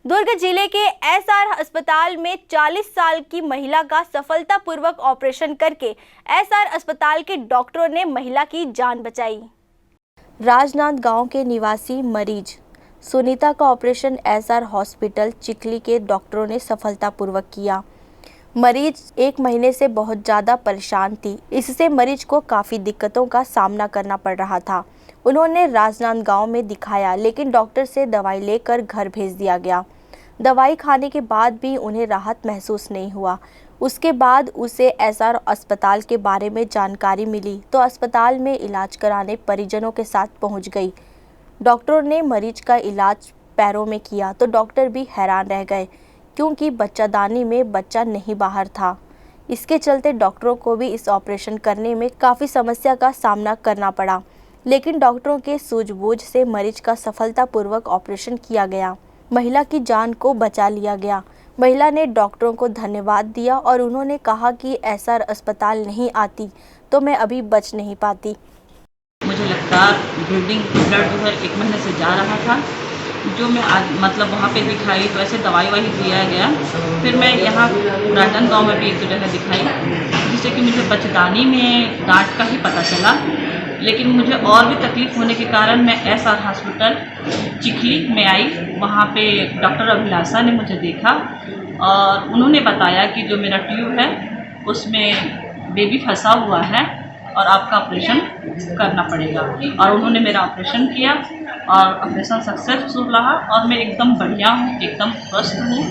दुर्ग जिले के एसआर अस्पताल में 40 साल की महिला का सफलतापूर्वक ऑपरेशन करके एसआर अस्पताल के डॉक्टरों ने महिला की जान बचाई। राजनांद गांव के निवासी मरीज सुनीता का ऑपरेशन एसआर हॉस्पिटल चिखली के डॉक्टरों ने सफलतापूर्वक किया। मरीज 1 महीने से बहुत ज़्यादा परेशान थी। इससे मरीज को काफ़ी दिक्कतों का सामना करना पड़ रहा था। उन्होंने राजनांद गांव में दिखाया, लेकिन डॉक्टर से दवाई लेकर घर भेज दिया गया। दवाई खाने के बाद भी उन्हें राहत महसूस नहीं हुआ। उसके बाद उसे एसआर अस्पताल के बारे में जानकारी मिली तो अस्पताल में इलाज कराने परिजनों के साथ पहुंच गई। डॉक्टरों ने मरीज का इलाज पैरों में किया तो डॉक्टर भी हैरान रह गए, क्योंकि बच्चादानी में बच्चा नहीं बाहर था। इसके चलते डॉक्टरों को भी इस ऑपरेशन करने में काफ़ी समस्या का सामना करना पड़ा, लेकिन डॉक्टरों के सूझबूझ से मरीज का सफलतापूर्वक ऑपरेशन किया गया। महिला की जान को बचा लिया गया। महिला ने डॉक्टरों को धन्यवाद दिया और उन्होंने कहा कि एसआर अस्पताल नहीं आती तो मैं अभी बच नहीं पाती। मुझे लगता ब्लीडिंग ब्लड जो है 1 महीने से जा रहा था, जो मैं आज मतलब वहाँ पे दिखाई तो ऐसे दवाई दिया गया। फिर मैं यहाँ राजनांद गाँव में भी एक जगह दिखाई, जिससे कि मुझे बच्चेदानी में गांठ का ही पता चला। लेकिन मुझे और भी तकलीफ होने के कारण मैं एसआर हॉस्पिटल चिखली में आई। वहाँ पे डॉक्टर अभिलाषा ने मुझे देखा और उन्होंने बताया कि जो मेरा ट्यूब है उसमें बेबी फंसा हुआ है और आपका ऑपरेशन करना पड़ेगा। और उन्होंने मेरा ऑपरेशन किया और ऑपरेशन सक्सेसफुल रहा और मैं एकदम बढ़िया हूँ, एकदम स्वस्थ हूँ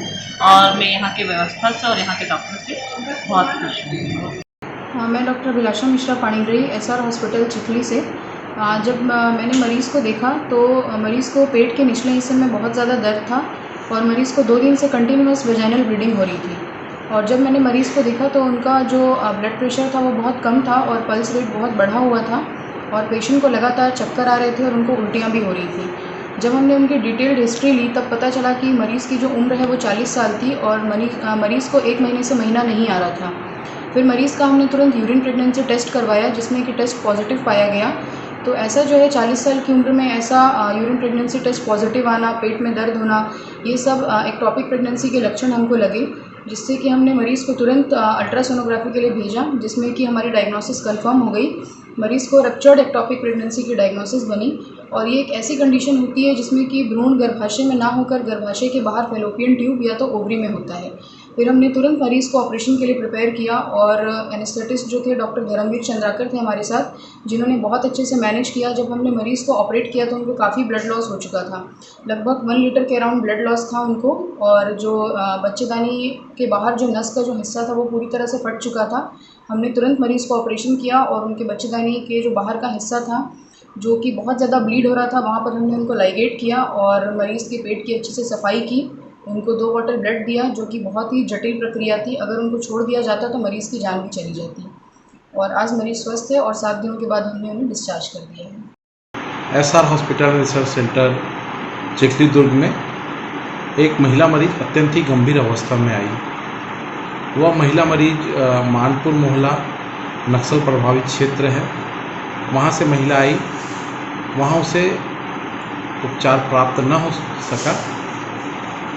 और मैं यहाँ की व्यवस्था से और यहाँ के डॉक्टर से बहुत खुश हूँ। मैं डॉक्टर अभिलाषा मिश्रा पाणिग्राही एसआर हॉस्पिटल चिखली से। जब मैंने मरीज़ को देखा तो मरीज़ को पेट के निचले हिस्से में बहुत ज़्यादा दर्द था और मरीज़ को 2 दिन से कंटिन्यूअस वेजाइनल ब्लीडिंग हो रही थी। और जब मैंने मरीज़ को देखा तो उनका जो ब्लड प्रेशर था वो बहुत कम था और पल्स रेट बहुत बढ़ा हुआ था और पेशेंट को लगातार चक्कर आ रहे थे और उनको उल्टियाँ भी हो रही थी। जब हमने उनकी डिटेल्ड हिस्ट्री ली तब पता चला कि मरीज़ की जो उम्र है वो 40 साल थी और मरीज़ को 1 महीने से महीना नहीं आ रहा था। फिर मरीज़ का हमने तुरंत यूरिन प्रेगनेंसी टेस्ट करवाया, जिसमें कि टेस्ट पॉजिटिव पाया गया। तो ऐसा जो है 40 साल की उम्र में ऐसा यूरिन प्रेगनेंसी टेस्ट पॉजिटिव आना, पेट में दर्द होना, ये सब एक्टोपिक प्रेगनेंसी के लक्षण हमको लगे, जिससे कि हमने मरीज़ को तुरंत अल्ट्रासोनोग्राफी के लिए भेजा, जिसमें कि हमारी डायग्नोसिस कंफर्म हो गई। मरीज़ को रप्चर्ड एक्टोपिक प्रेगनेंसी की डायग्नोसिस बनी और ये एक ऐसी कंडीशन होती है जिसमें कि भ्रूण गर्भाशय में ना होकर गर्भाशय के बाहर फैलोपियन ट्यूब या तो ओवरी में होता है। फिर हमने तुरंत मरीज़ को ऑपरेशन के लिए प्रिपेयर किया और एनेस्थेटिस्ट जो थे डॉक्टर धर्मवीर चंद्राकर थे हमारे साथ, जिन्होंने बहुत अच्छे से मैनेज किया। जब हमने मरीज़ को ऑपरेट किया तो उनको काफ़ी ब्लड लॉस हो चुका था, लगभग 1 लीटर के अराउंड ब्लड लॉस था उनको। और जो बच्चेदानी के बाहर जो नस का जो हिस्सा था वो पूरी तरह से फट चुका था। हमने तुरंत मरीज़ को ऑपरेशन किया और उनके बच्चेदानी के जो बाहर का हिस्सा था जो कि बहुत ज़्यादा ब्लीड हो रहा था, वहाँ पर हमने उनको लाइगेट किया और मरीज़ के पेट की अच्छे से सफाई की। उनको 2 बॉटल ब्लड दिया, जो कि बहुत ही जटिल प्रक्रिया थी। अगर उनको छोड़ दिया जाता तो मरीज़ की जान भी चली जाती। और आज मरीज़ स्वस्थ है और 7 दिनों के बाद हमने उन्हें डिस्चार्ज कर दिया है। SR hospital research centre Chikhli Durg में एक महिला मरीज अत्यंत ही गंभीर अवस्था में आई। वह महिला मरीज मानपुर मोहल्ला नक्सल प्रभावित क्षेत्र है, वहाँ से महिला आई। वहाँ उसे उपचार प्राप्त न हो सका,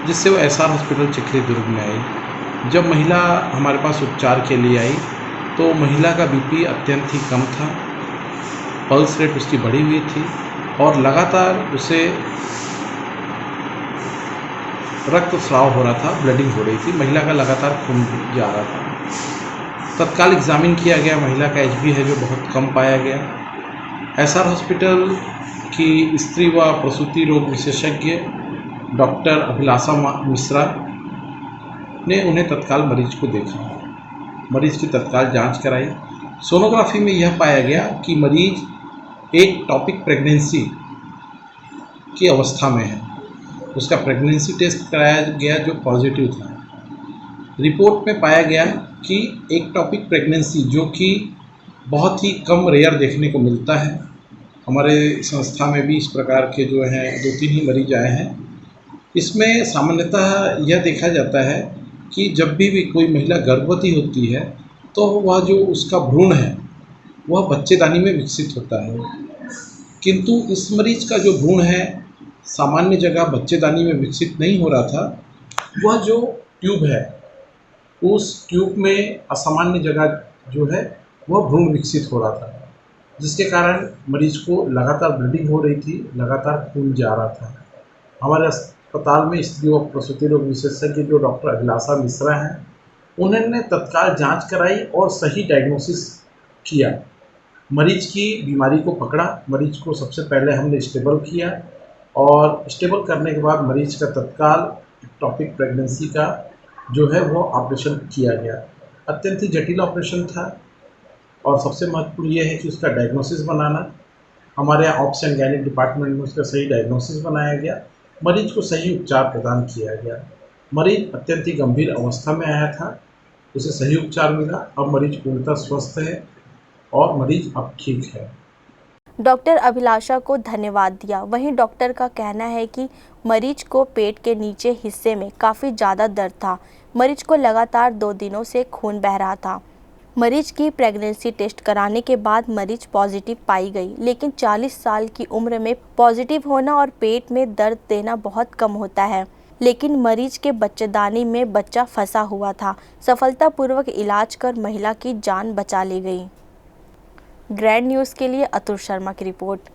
जिससे वो एसआर हॉस्पिटल चिखली दुर्ग में आई। जब महिला हमारे पास उपचार के लिए आई तो महिला का बीपी अत्यंत ही कम था, पल्स रेट उसकी बढ़ी हुई थी और लगातार उसे रक्तस्राव हो रहा था, ब्लीडिंग हो रही थी। महिला का लगातार खून जा रहा था। तत्काल एग्जामिन किया गया, महिला का एचबी है जो बहुत कम पाया गया। एसआर हॉस्पिटल की स्त्री व प्रसूति रोग विशेषज्ञ डॉक्टर अभिलाषा मिश्रा ने उन्हें तत्काल मरीज को देखा, मरीज की तत्काल जांच कराई। सोनोग्राफी में यह पाया गया कि मरीज एक टॉपिक प्रेगनेंसी की अवस्था में है। उसका प्रेगनेंसी टेस्ट कराया गया जो पॉजिटिव था। रिपोर्ट में पाया गया कि एक टॉपिक प्रेगनेंसी जो कि बहुत ही कम रेयर देखने को मिलता है। हमारे संस्था में भी इस प्रकार के जो हैं 2-3 ही मरीज आए हैं। इसमें सामान्यतः यह देखा जाता है कि जब भी कोई महिला गर्भवती होती है तो वह जो उसका भ्रूण है वह बच्चेदानी में विकसित होता है, किंतु इस मरीज का जो भ्रूण है सामान्य जगह बच्चेदानी में विकसित नहीं हो रहा था, वह जो ट्यूब है उस ट्यूब में असामान्य जगह जो है वह भ्रूण विकसित हो रहा था, जिसके कारण मरीज को लगातार ब्लीडिंग हो रही थी, लगातार खून जा रहा था। हमारे अस्पताल में स्त्री और प्रसूति रोग विशेषज्ञ जो डॉक्टर अभिलाषा मिश्रा हैं, उन्होंने तत्काल जांच कराई और सही डायग्नोसिस किया। मरीज की बीमारी को पकड़ा, मरीज को सबसे पहले हमने स्टेबल किया और स्टेबल करने के बाद मरीज का तत्काल एक्टोपिक प्रेगनेंसी का जो है वो ऑपरेशन किया गया। अत्यंत ही जटिल ऑपरेशन था और सबसे महत्वपूर्ण ये है कि उसका डायग्नोसिस बनाना। हमारे यहाँ ऑप्स एंड गायनिक डिपार्टमेंट में उसका सही डायग्नोसिस बनाया गया, मरीज को सही उपचार प्रदान किया गया। मरीज अत्यंत ही गंभीर अवस्था में आया था, उसे सही उपचार मिला, अब मरीज पूर्णतः स्वस्थ है और मरीज अब ठीक है। डॉक्टर अभिलाषा को धन्यवाद दिया। वहीं डॉक्टर का कहना है कि मरीज को पेट के नीचे हिस्से में काफ़ी ज़्यादा दर्द था। मरीज को लगातार 2 दिनों से खून बह रहा था। मरीज की प्रेगनेंसी टेस्ट कराने के बाद मरीज पॉजिटिव पाई गई, लेकिन 40 साल की उम्र में पॉजिटिव होना और पेट में दर्द देना बहुत कम होता है। लेकिन मरीज के बच्चेदानी में बच्चा फंसा हुआ था। सफलतापूर्वक इलाज कर महिला की जान बचा ली गई। ग्रैंड न्यूज़ के लिए अतुल शर्मा की रिपोर्ट।